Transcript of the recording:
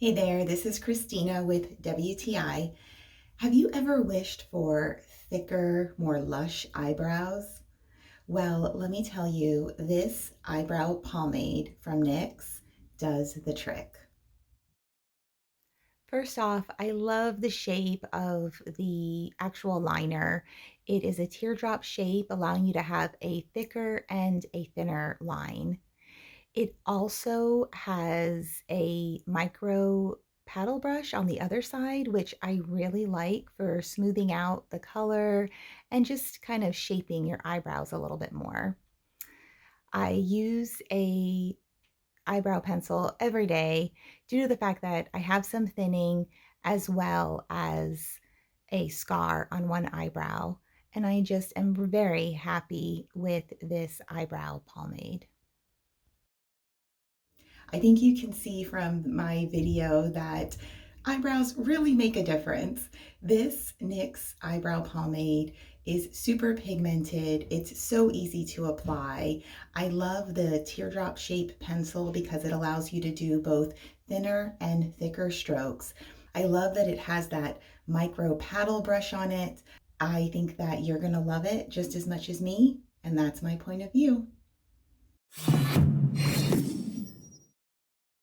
Hey there, this is Christina with WTI. Have you ever wished for thicker, more lush eyebrows? Well, let me tell you, this eyebrow pomade from NYX does the trick. First off, I love the shape of the actual liner. It is a teardrop shape, allowing you to have a thicker and a thinner line. It also has a micro paddle brush on the other side, which I really like for smoothing out the color and just kind of shaping your eyebrows a little bit more. I use a eyebrow pencil every day due to the fact that I have some thinning as well as a scar on one eyebrow, and I just am very happy with this eyebrow pomade. I think you can see from my video that eyebrows really make a difference. This NYX eyebrow pomade is super pigmented. It's so easy to apply. I love the teardrop shape pencil because it allows you to do both thinner and thicker strokes. I love that it has that micro paddle brush on it. I think that you're gonna love it just as much as me, and that's my point of view.